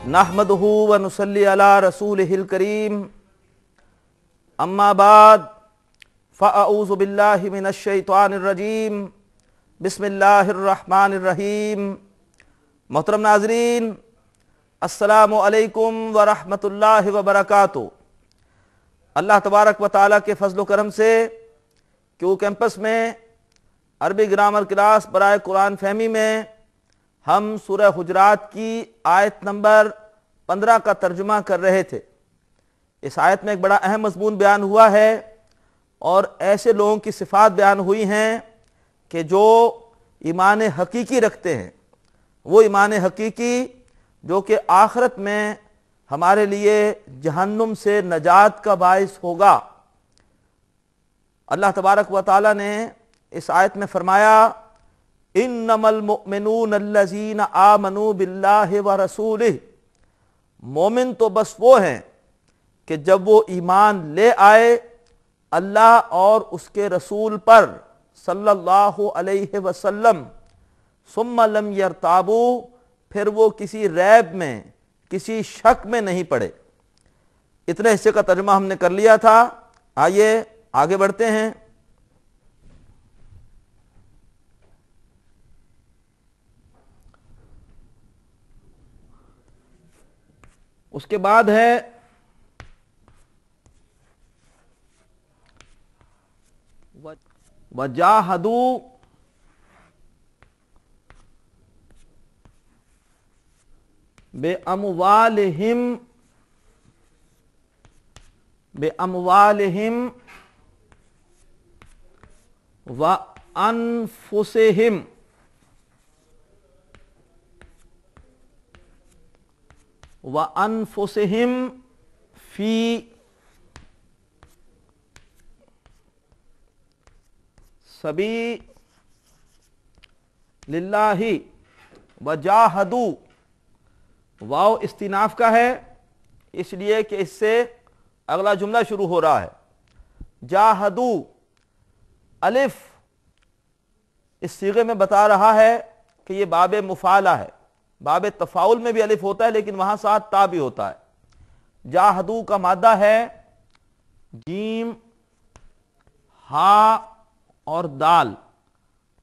नहमदुहु व नुसल्ली अला रसूलिहिल करीम अम्मा बाद फ़अऊज़ु बिल्लाहि मिनश शैतानिर रजीम बिस्मिल्लाहिर रहमानिर रहीम। मोहतरम नाज़रीन, अस्सलामु अलैकुम व रहमतुल्लाहि व बरकातुहू। अल्लाह तबारक व तआला के फज़ल व करम से क्यू कैंपस में अरबी ग्रामर क्लास बराए कुरान फहमी में हम सूरह हुजरात की आयत नंबर 15 का तर्जुमा कर रहे थे। इस आयत में एक बड़ा अहम मज़मून बयान हुआ है और ऐसे लोगों की सिफ़ात बयान हुई हैं कि जो ईमान हकीकी रखते हैं, वो ईमान हकीकी जो कि आखिरत में हमारे लिए जहन्नुम से नजात का बाइस होगा। अल्लाह तबारक व तआला ने इस आयत में फरमाया, इन्नमल मुमिनून अल्लज़ीना आमनू बिल्लाहि व रसूलिही। मोमिन तो बस वो हैं कि जब वो ईमान ले आए अल्लाह और उसके रसूल पर सल्लल्लाहु अलैहि वसल्लम, सुम्मा लम यरताबू, फिर वो किसी रैब में, किसी शक में नहीं पड़े। इतने हिस्से का तर्जुमा हमने कर लिया था। आइए आगे बढ़ते हैं। उसके बाद है वजाहदू बेअमवालिहिम व अनफुसिहिम फी सबीलिल्लाहि वजाहदू। वाव इस्तिनाफ का है, इसलिए कि इससे अगला जुमला शुरू हो रहा है। जाहदू अलिफ इस सीगे में बता रहा है कि ये बाब मुफाला है। बाब तफाउल में भी अलिफ होता है, लेकिन वहां साथ ता भी होता है। जाहदू का मादा है जीम, हा और दाल,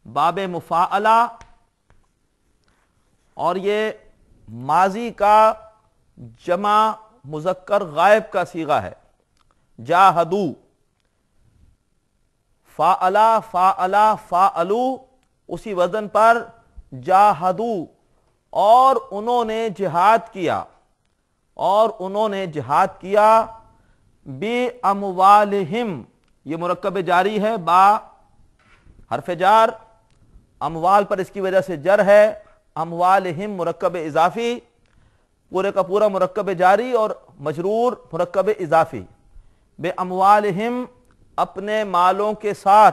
बाब मुफाअला, और ये माजी का जमा मुज़क्कर गायब का सीगा है। जाहदू फ़ाअला फ़ाअला फ़ाअलू, उसी वजन पर जाहदू, और उन्होंने जिहाद किया, और उन्होंने जिहाद किया बे अमवालिहिम। ये मुरक्कब जारी है, बा हरफ जार, अमवाल पर इसकी वजह से जर है, अमवालिहिम मुरक्कब इजाफी, पूरे का पूरा मुरक्कब जारी और मजरूर मुरक्कब इजाफी। बे अमवालिहिम अपने मालों के साथ,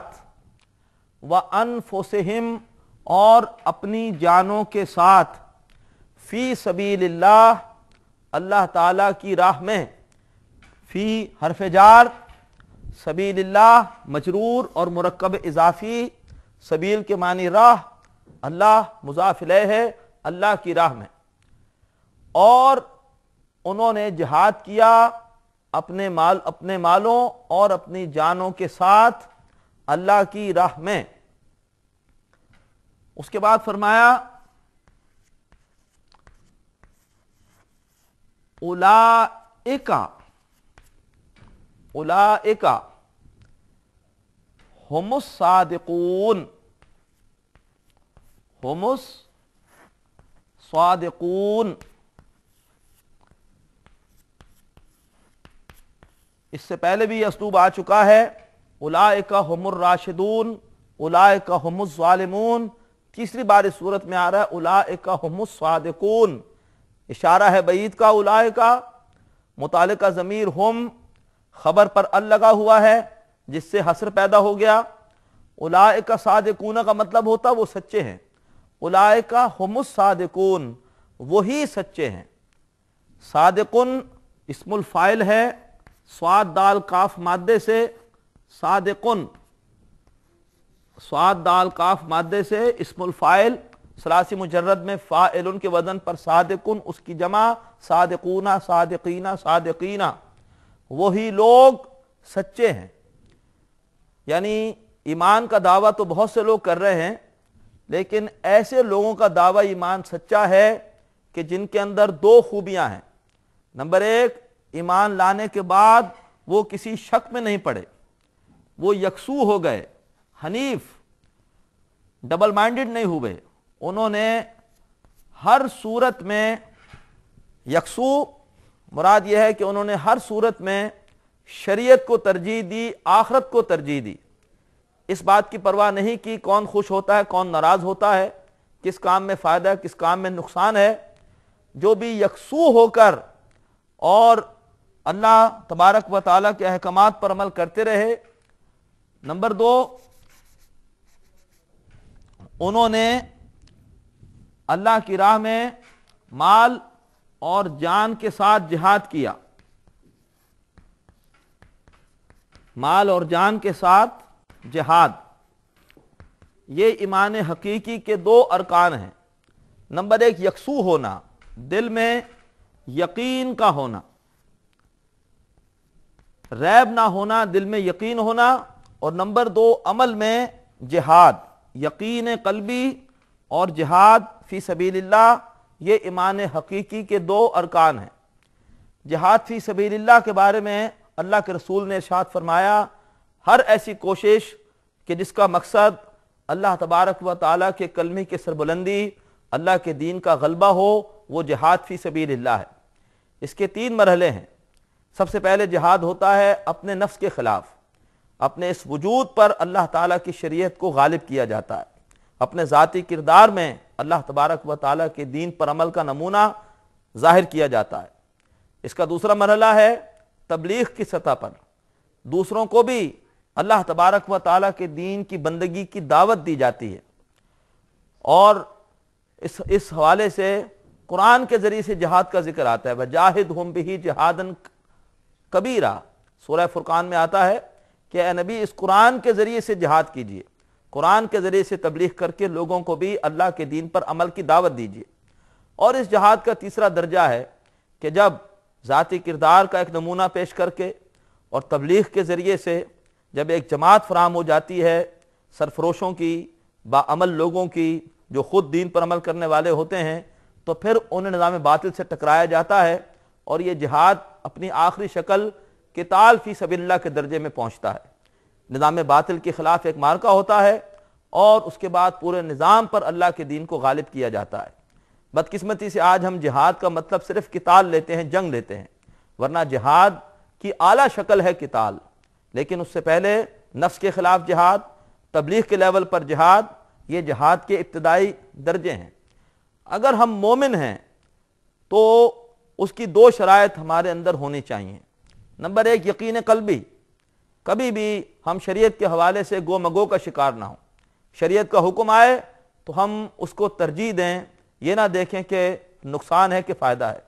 व अनफुसिहिम और अपनी जानों के साथ, फी सबीलिल्लाह अल्लाह ताला की राह में, फी हरफ जार, सबीलिल्लाह मजरूर और मुरक्कब इजाफी। सबील के मानी राह, अल्लाह मुज़ाफ इलैह है, अल्लाह की राह में। और उन्होंने जिहाद किया अपने मालों और अपनी जानों के साथ अल्लाह की राह में। उसके बाद फरमाया उलाइका हुमुस सादिकून, हुमुस सादिकून। इससे पहले भी यह अस्लूब आ चुका है। उलाइका हुमुर राशिदून, उलाइका हुमुस ज़ालिमून। तीसरी बार इस सूरत में आ रहा है उलाइका हुमुस सादिकून। इशारा है बईद का। उलाइका मुतालिका ज़मीर हुम, खबर पर अल लगा हुआ है जिससे हसर पैदा हो गया। उलाइका सादिकून का मतलब होता वो सच्चे हैं। उलाइका हुमुस सादिकून, वही सच्चे हैं। सादिकुन इस्मुल फाइल है, स्वाद दाल काफ मादे से, सादिकुन स्वाद दाल काफ मादे से इस्मुल फाइल सलासी मुजर्रद में फ़ाइलुन के वज़न पर सादिकुन, उसकी जमा सादिकूना, सादिकीना, सादिकीना, वही लोग सच्चे हैं। यानी ईमान का दावा तो बहुत से लोग कर रहे हैं, लेकिन ऐसे लोगों का दावा ईमान सच्चा है कि जिनके अंदर दो खूबियां हैं। नंबर एक, ईमान लाने के बाद वो किसी शक में नहीं पड़े, वो यकसू हो गए, हनीफ, डबल माइंडेड नहीं हुए। उन्होंने हर सूरत में, यकसू मुराद यह है कि उन्होंने हर सूरत में शरीयत को तरजीह दी, आखरत को तरजीह दी। इस बात की परवाह नहीं की कौन खुश होता है, कौन नाराज होता है, किस काम में फायदा है, किस काम में नुकसान है। जो भी यकसू होकर और अल्लाह तबारक व तआला के अहकामात पर अमल करते रहे। नंबर दो, उन्होंने अल्लाह की राह में माल और जान के साथ जिहाद किया, माल और जान के साथ जिहाद, ये ईमान हकीकी के दो अरकान हैं। नंबर एक, यकसू होना, दिल में यकीन का होना, रैब ना होना, दिल में यकीन होना। और नंबर दो, अमल में जिहाद, यकीन कल्बी और जिहाद फी सबीलिल्लाह, ये ईमान हकीकी के दो अरकान हैं। जिहाद फी सबीलिल्लाह के बारे में अल्लाह के रसूल ने इरशाद फरमाया, हर ऐसी कोशिश कि जिसका मकसद अल्लाह तबारक व तआला के कलमे की सरबुलंदी, अल्लाह के दीन का गलबा हो, वो जिहाद फी सबीलिल्लाह है। इसके तीन मरहले हैं। सबसे पहले जिहाद होता है अपने नफ्स के खिलाफ, अपने इस वजूद पर अल्लाह ताला की शरीयत को गालिब किया जाता है, अपने ज़ाती किरदार में अल्लाह तबारक व तआला के दीन पर अमल का नमूना जाहिर किया जाता है। इसका दूसरा मरहला है तबलीग की सतह पर, दूसरों को भी अल्लाह तबारक व तआला के दीन की बंदगी की दावत दी जाती है। और इस हवाले से कुरान के जरिए से जिहाद का जिक्र आता है, वजाहिदहुम बिही जिहादन कबीरा, सूरह फुरकान में आता है कि ए नबी, इस कुरान के जरिए से जिहाद कीजिए, कुरान के जरिए से तबलीग करके लोगों को भी अल्लाह के दीन पर अमल की दावत दीजिए। और इस जिहाद का तीसरा दर्जा है कि जब ज़ाती किरदार का एक नमूना पेश करके और तबलीग के ज़रिए से जब एक जमात फराम हो जाती है, सरफरोशों की, बाअमल लोगों की, जो ख़ुद दीन पर अमल करने वाले होते हैं, तो फिर उन्हें निज़ाम बातिल से टकराया जाता है और ये जिहाद अपनी आखिरी शक्ल किताल फी सबीलिल्लाह के दर्जे में पहुँचता है। निज़ाम बातिल के ख़िलाफ़ एक मार्का होता है और उसके बाद पूरे निज़ाम पर अल्लाह के दीन को गालिब किया जाता है। बदकिस्मती से आज हम जिहाद का मतलब सिर्फ किताल लेते हैं, जंग लेते हैं, वरना जिहाद की आला शक्ल है किताल। लेकिन उससे पहले नफ्स के ख़िलाफ़ जिहाद, तबलीग के लेवल पर जिहाद, ये जिहाद के इब्तदाई दर्जे हैं। अगर हम मोमिन हैं तो उसकी दो शराइत हमारे अंदर होनी चाहिए। नंबर एक, यकीन कल्बी, कभी भी हम शरीयत के हवाले से गो मगो का शिकार ना हो। शरीयत का हुक्म आए तो हम उसको तरजीह दें, ये ना देखें कि नुकसान है कि फ़ायदा है।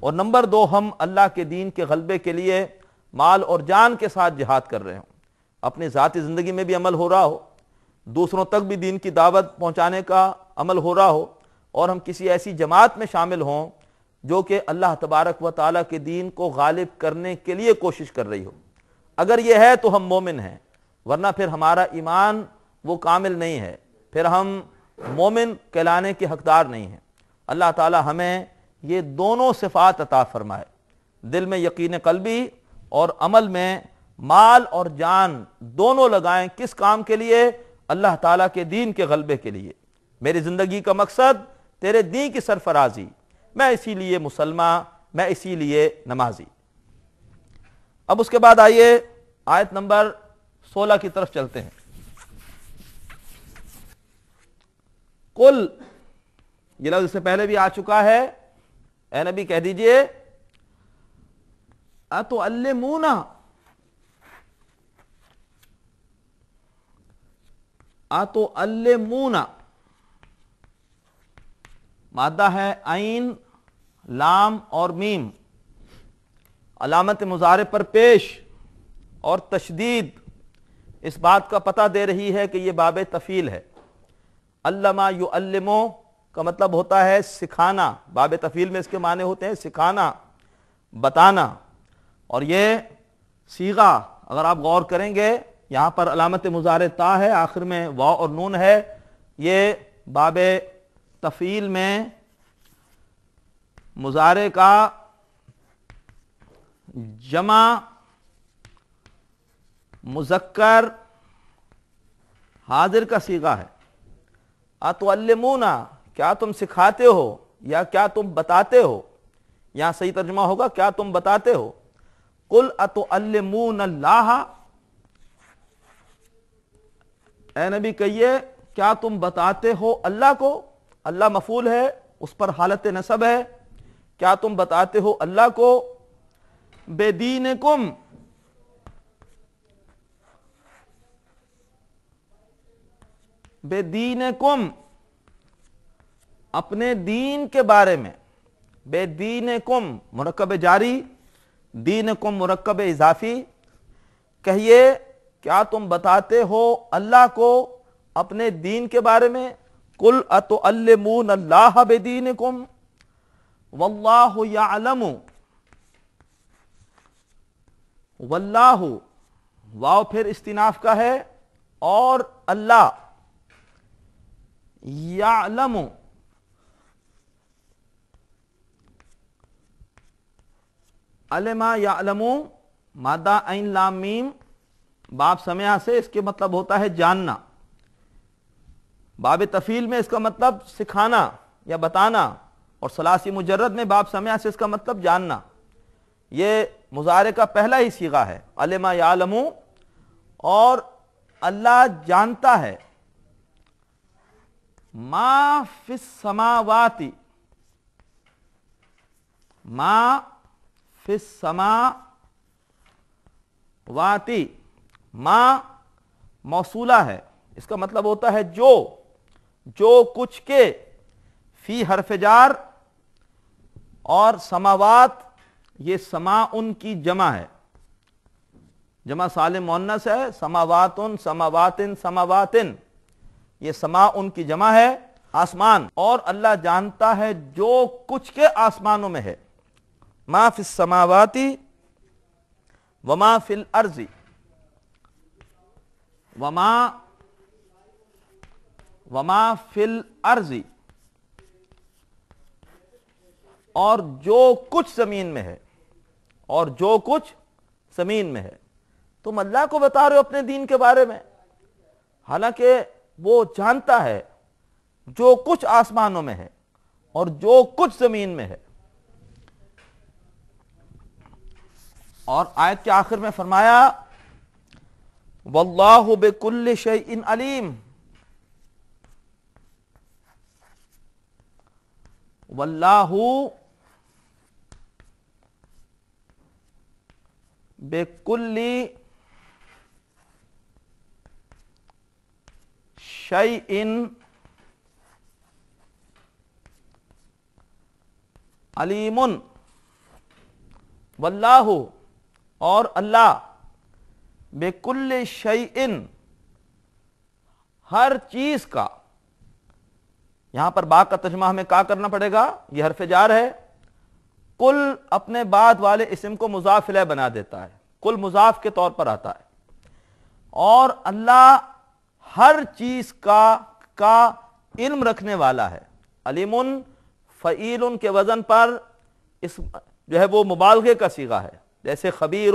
और नंबर दो, हम अल्लाह के दीन के गलबे के लिए माल और जान के साथ जिहाद कर रहे हों, अपनी ज़ाती ज़िंदगी में भी अमल हो रहा हो, दूसरों तक भी दीन की दावत पहुँचाने का अमल हो रहा हो, और हम किसी ऐसी जमात में शामिल हों जो कि अल्लाह तबारक व तआला के दीन को गालिब करने के लिए कोशिश कर रही हो। अगर ये है तो हम मोमिन हैं, वरना फिर हमारा ईमान वो कामिल नहीं है, फिर हम मोमिन कहलाने के हकदार नहीं हैं। अल्लाह ताला हमें ये दोनों सिफ़ात अता फरमाए, दिल में यकीन कल्बी और अमल में माल और जान दोनों लगाएं। किस काम के लिए? अल्लाह ताला के दीन के गलबे के लिए। मेरी ज़िंदगी का मकसद तेरे दीन की सरफराजी, मैं इसीलिए मुसलमान, मैं इसीलिए नमाजी। अब उसके बाद आइए आयत नंबर 16 की तरफ चलते हैं। कुल, ये लफ्ज़ इससे पहले भी आ चुका है, ए नबी कह दीजिए, अतुअल्लिमूना, अतुअल्लिमूना, मादा है आइन, लाम और मीम, अलामत मुजारे पर पेश और तशदीद इस बात का पता दे रही है कि यह बाब तफ़ील है। अल्लमा युअल्लिमो, کا مطلب ہوتا ہے سکھانا، باب تفعیل میں اس کے معنی ہوتے ہیں سکھانا، بتانا. اور یہ صیغہ اگر آپ غور کریں گے یہاں پر علامت مضارع تا ہے، آخر میں واو اور نون ہے. یہ باب تفعیل میں مضارع کا جمع مذکر حاضر کا صیغہ ہے. اتعلمون، کیا تم سکھاتے ہو یا کیا تم بتاتے ہو. یہاں صحیح ترجمہ ہوگا کیا تم بتاتے ہو. قل اتعلمون اللہ، اے نبی کہیے کیا تم بتاتے ہو اللہ کو. اللہ مفعول ہے، اس پر حالت نصب ہے. کیا تم بتاتے ہو اللہ کو. بے دینکم، بے دینکم، اپنے دین کے بارے میں. بے دینکم مرکب جاری، دینکم مرکب اضافی. کہیے کیا تم بتاتے ہو اللہ کو اپنے دین کے بارے میں. قل اتعلمون اللہ بدینکم واللہ یعلم، واللہ واو پھر استناف کا ہے، اور اللہ یعلم، علم یعلم مادہ عین لام میم باب سمعہ سے، اس کے مطلب ہوتا ہے جاننا. باب تفعیل میں اس کا مطلب سکھانا یا بتانا، اور ثلاثی مجرد میں باب سمعہ سے اس کا مطلب جاننا. یہ مضارع کا پہلا ہی صیغہ ہے علم یعلم، اور اللہ جانتا ہے ما فی السماوات، ما فی السماوات. ما موصولہ ہے، اس کا مطلب ہوتا ہے جو کچھ کے. فی حرف جار، اور سماوات یہ سماعن کی جمع ہے، جمع سالم مؤنث ہے. سماواتن، سماواتن، سماواتن، یہ سماعن کی جمع ہے آسمان. اور اللہ جانتا ہے جو کچھ کے آسمانوں میں ہے. ما فی السماوات وما فی الارض، وما فی الارض، اور جو کچھ زمین میں ہے، اور جو کچھ زمین میں ہے. تم اللہ کو بتا رہے ہو اپنے دین کے بارے میں، حالانکہ وہ جانتا ہے جو کچھ آسمانوں میں ہے اور جو کچھ زمین میں ہے. اور آیت کے آخر میں فرمایا واللہ بکل شیء علیم، واللہ بکل شیء علیم. واللہ اور اللہ بکل شیء ہر چیز کا. یہاں پر با کا ترجمہ ہمیں کیا کرنا پڑے گا، یہ حرف جار ہے. کل اپنے بعد والے اسم کو مضاف الیہ بنا دیتا ہے، کل مضاف کے طور پر آتا ہے. اور اللہ ہر چیز کا علم رکھنے والا ہے. علیم فعیل کے وزن پر اس جو ہے وہ مبالغے کا صیغہ ہے، جیسے خبیر،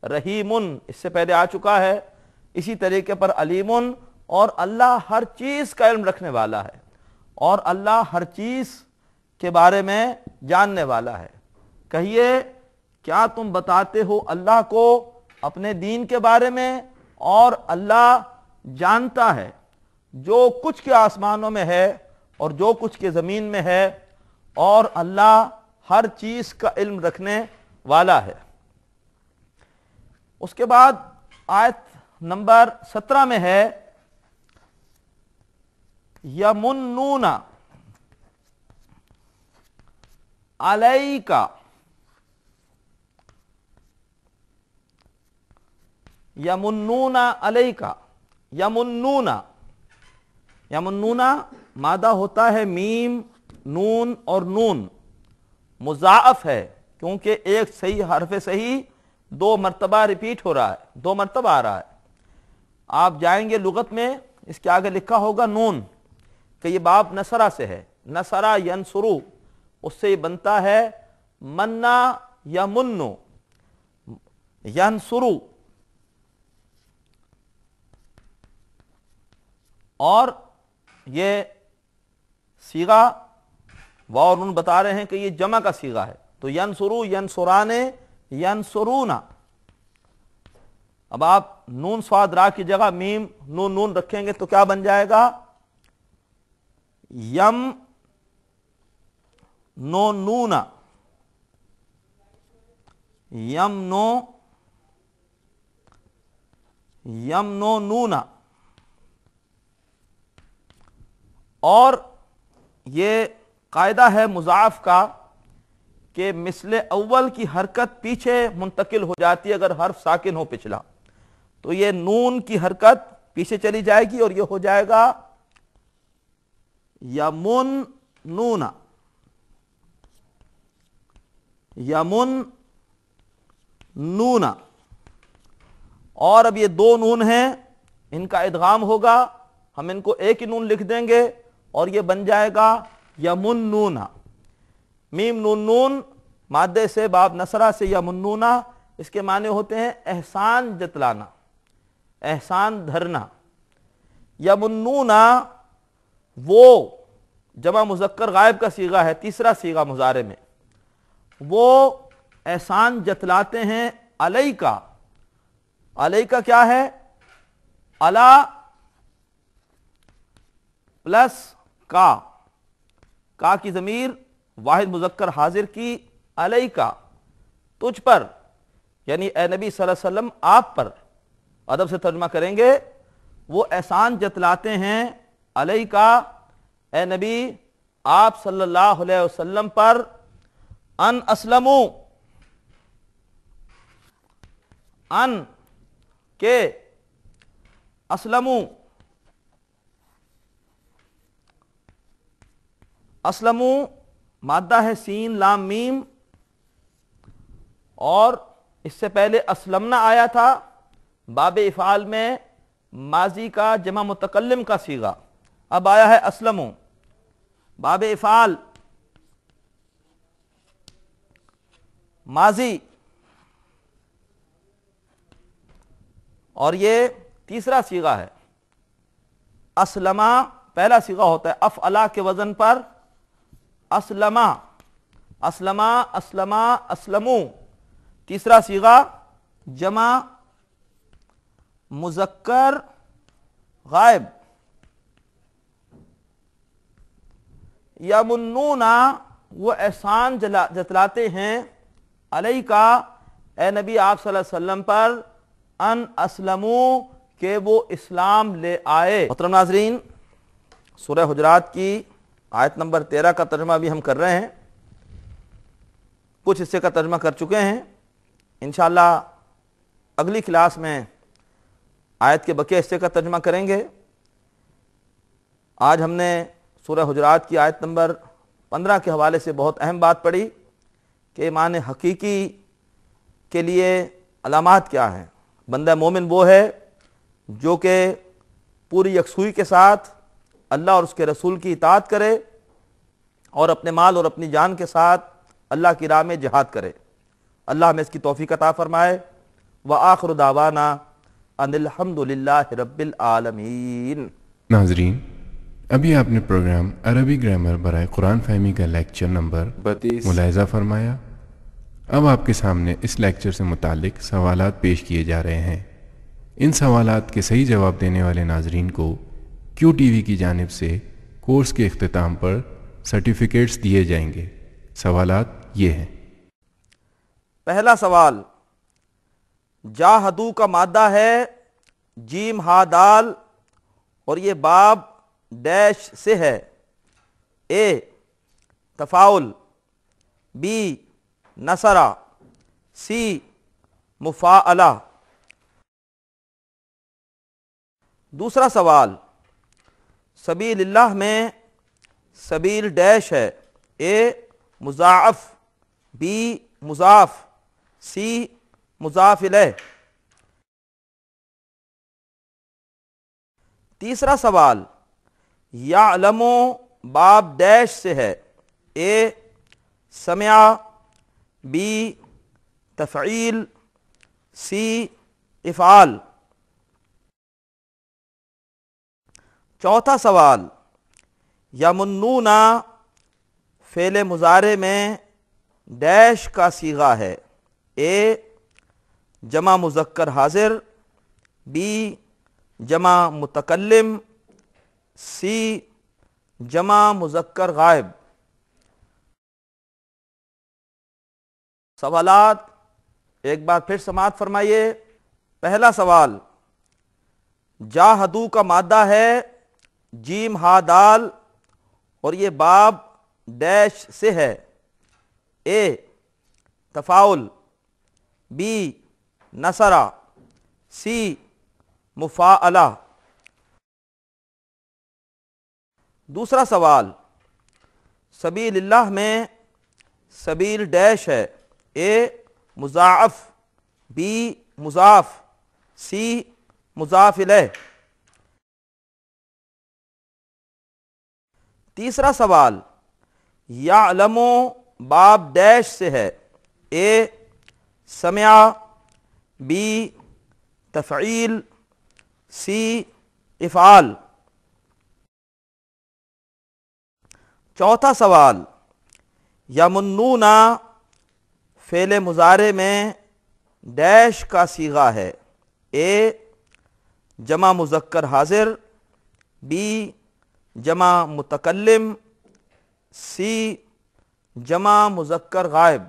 رحیم اس سے پہلے آ چکا ہے. اسی طریقے پر علیم، اور اللہ ہر چیز کا علم رکھنے والا ہے، اور اللہ ہر چیز کے بارے میں جاننے والا ہے. کہیے کیا تم بتاتے ہو اللہ کو اپنے دین کے بارے میں، اور اللہ جانتا ہے جو کچھ کے آسمانوں میں ہے اور جو کچھ کے زمین میں ہے، اور اللہ ہر چیز کا علم رکھنے والا ہے. اس کے بعد آیت نمبر 17 میں ہے یمنون علیک، یمنون علیک. یمنون مادہ ہوتا ہے میم نون اور نون، مضاعف ہے کیونکہ ایک صحیح حرف صحیح 2 مرتبہ ریپیٹ ہو رہا ہے، 2 مرتبہ آ رہا ہے۔ آپ جائیں گے لغت میں، اس کے آگے لکھا ہوگا نون، کہ یہ باب نصرہ سے ہے، نصرہ ینصرو، اس سے یہ بنتا ہے منا یا منو، ینصرو۔ اور یہ صیغہ واو اور نون بتا رہے ہیں کہ یہ جمع کا صیغہ ہے، تو ینصرو، ینصرانے، ینصرونا۔ اب آپ نون صاد را کی جگہ میم نون نون رکھیں گے تو کیا بن جائے گا؟ یم نو نونا، یم نو نونا۔ اور یہ قاعدہ ہے مضاعف کا کہ مثل اول کی حرکت پیچھے منتقل ہو جاتی ہے اگر حرف ساکن ہو پچھلا، تو یہ نون کی حرکت پیچھے چلی جائے گی اور یہ ہو جائے گا یمن نونا، یمن نونا۔ اور اب یہ 2 نون ہیں، ان کا ادغام ہوگا، ہم ان کو ایک ہی نون لکھ دیں گے اور یہ بن جائے گا یمن نونا۔ میم نون نون مادے سے، باب نصرہ سے، یمن نونا، اس کے معنی ہوتے ہیں احسان جتلانا، احسان دھرنا۔ یمن نونا وہ جمع مذکر غائب کا صیغہ ہے، تیسرا صیغہ مضارع میں، وہ احسان جتلاتے ہیں علیکا۔ علیکا کیا ہے؟ علا پلس کا کی ضمیر واحد مذکر حاضر کی، علیکا تجھ پر، یعنی اے نبی صلی اللہ علیہ وسلم آپ پر، ادب سے ترجمہ کریں گے، وہ احسان جتلاتے ہیں علیکا اے نبی آپ صلی اللہ علیہ وسلم پر، ان اسلمو، ان کے اسلمو، اسلمو مادہ ہے سین لام میم، اور اس سے پہلے اسلمنا آیا تھا باب افعال میں، ماضی کا جمع متکلم کا صیغہ، اب آیا ہے اسلمو باب افعال ماضی، اور یہ تیسرا صیغہ ہے۔ اسلمہ پہلا صیغہ ہوتا ہے افعلا کے وزن پر، اسلمہ، اسلمہ، اسلمہ، اسلمو، تیسرا صیغہ جمع مذکر غائب۔ یمنونا وہ احسان جتلاتے ہیں علیکا اے نبی آپ صلی اللہ علیہ وسلم پر، ان اسلمو کہ وہ اسلام لے آئے۔ محترم ناظرین، سورہ حجرات کی آیت نمبر 13 کا ترجمہ بھی ہم کر رہے ہیں، کچھ حصے کا ترجمہ کر چکے ہیں، انشاءاللہ اگلی کلاس میں آیت کے بقیہ حصے کا ترجمہ کریں گے۔ آج ہم نے سورہ حجرات کی آیت نمبر 15 کے حوالے سے بہت اہم بات پڑھی کہ ایمان حقیقی کے لیے علامات کیا ہیں۔ بندہ مومن وہ ہے جو کہ پوری یکسوئی کے ساتھ اللہ اور اس کے رسول کی اطاعت کرے اور اپنے مال اور اپنی جان کے ساتھ اللہ کی راہ میں جہاد کرے۔ اللہ ہمیں اس کی توفیق عطا فرمائے۔ وآخر دعوانا ان الحمد للہ رب العالمین۔ ناظرین، ابھی آپ نے پروگرام عربی گرامر برائے قرآن فہمی کا لیکچر نمبر 32 ملاحظہ فرمایا۔ اب آپ کے سامنے اس لیکچر سے متعلق سوالات پیش کیے جا رہے ہیں۔ ان سوالات کے صحیح جواب دینے والے ناظرین کو کیو ٹی وی کی جانب سے کورس کے اختتام پر سرٹیفکیٹس دیے جائیں گے۔ سوالات یہ ہیں۔ پہلا سوال، جاہدو کا مادہ ہے جیم ہا دال اور یہ باب ڈیش سے ہے۔ اے تفاعل، بی نصرہ، سی مفاعلہ۔ دوسرا سوال، سبیل اللہ میں سبیل ڈیش ہے، اے مضاعف، بی مضاف، سی مضاف الیہ۔ تیسرا سوال یعلم باب ڈیش سے ہے، اے سمع، بی تفعیل، سی افعال۔ چوتھا سوال یمنون فعل مضارع میں ڈیش کا صیغہ ہے، اے جمع مذکر حاضر، بی جمع متکلم، سی جمع مذکر غائب۔ سوالات ایک بار پھر سماعت فرمائیے۔ پہلا سوال، جاہدو کا مادہ ہے جیم ہا دال اور یہ باب ڈیش سے ہے، اے تفاعل، بی نصرہ، سی مفاعلہ۔ دوسرا سوال، سبیل اللہ میں سبیل ڈیش ہے، اے مضاعف، بی مضاف، سی مضاف الیہ۔ تیسرا سوال یعلم باب ڈیش سے ہے، اے سمع، بی تفعیل، سی افعال۔ چوتھا سوال یمنون فعل مضارع میں ڈیش کا صیغہ ہے، اے جمع مذکر حاضر، بی جمع متکلم، سی جمع مذکر غائب۔